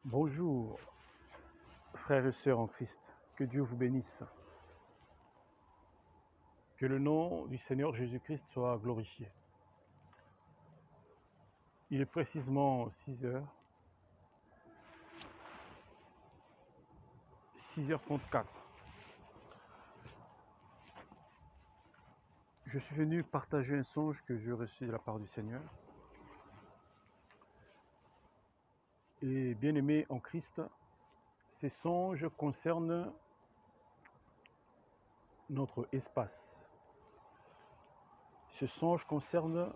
Bonjour, frères et sœurs en Christ. Que Dieu vous bénisse. Que le nom du Seigneur Jésus-Christ soit glorifié. Il est précisément 6h34. Je suis venu partager un songe que j'ai reçu de la part du Seigneur. Et bien-aimés en Christ, ces songes concernent notre espace. Ce songe concerne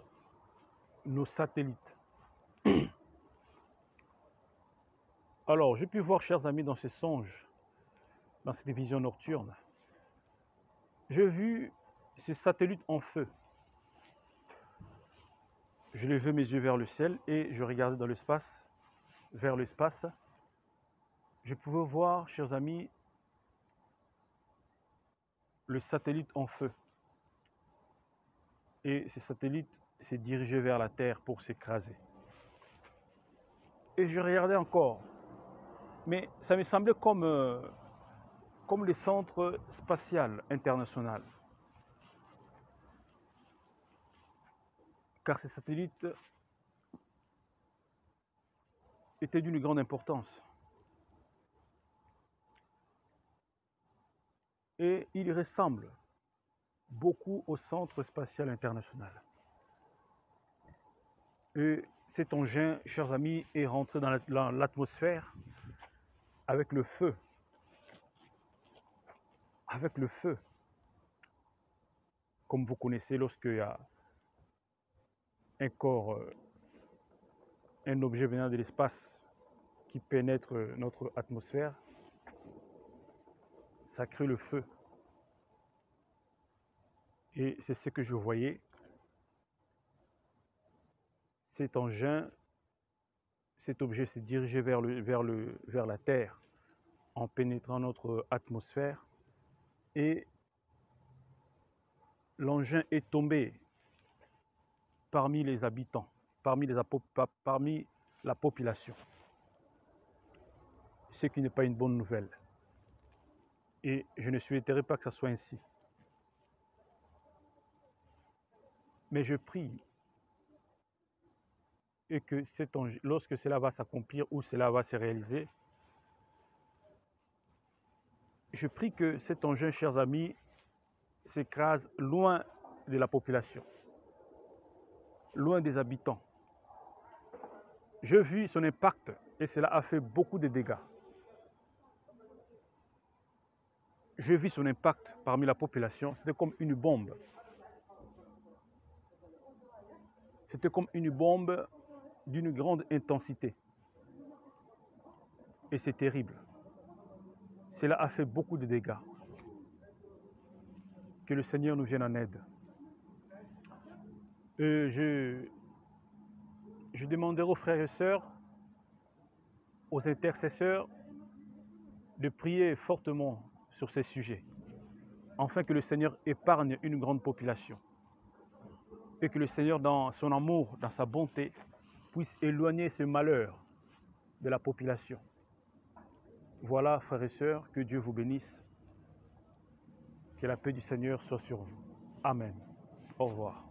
nos satellites. Alors, j'ai pu voir, chers amis, dans ces songes, dans cette vision nocturne, j'ai vu ces satellites en feu. Je levais mes yeux vers le ciel et je regardais dans l'espace, vers l'espace. Je pouvais voir, chers amis, le satellite en feu. Et ce satellite s'est dirigé vers la Terre pour s'écraser. Et je regardais encore. Mais ça me semblait comme le centre spatial international. Car ces satellites étaient d'une grande importance. Et ils ressemblent beaucoup au centre spatial international. Et cet engin, chers amis, est rentré dans l'atmosphère avec le feu. Avec le feu. Comme vous connaissez, lorsqu'il y a un corps, un objet venant de l'espace qui pénètre notre atmosphère, ça crée le feu. Et c'est ce que je voyais. Cet engin, cet objet s'est dirigé vers la Terre en pénétrant notre atmosphère et l'engin est tombé parmi les habitants, parmi la population. Ce qui n'est pas une bonne nouvelle. Et je ne souhaiterais pas que ça soit ainsi. Mais je prie et que lorsque cela va s'accomplir ou cela va se réaliser, je prie que cet engin, chers amis, s'écrase loin de la population, loin des habitants. J'ai vu son impact et cela a fait beaucoup de dégâts. J'ai vu son impact parmi la population, c'était comme une bombe. C'était comme une bombe d'une grande intensité. Et c'est terrible. Cela a fait beaucoup de dégâts. Que le Seigneur nous vienne en aide. Je demanderai aux frères et sœurs, aux intercesseurs, de prier fortement sur ces sujets, afin que le Seigneur épargne une grande population. Et que le Seigneur, dans son amour, dans sa bonté, puisse éloigner ce malheur de la population. Voilà, frères et sœurs, que Dieu vous bénisse. Que la paix du Seigneur soit sur vous. Amen. Au revoir.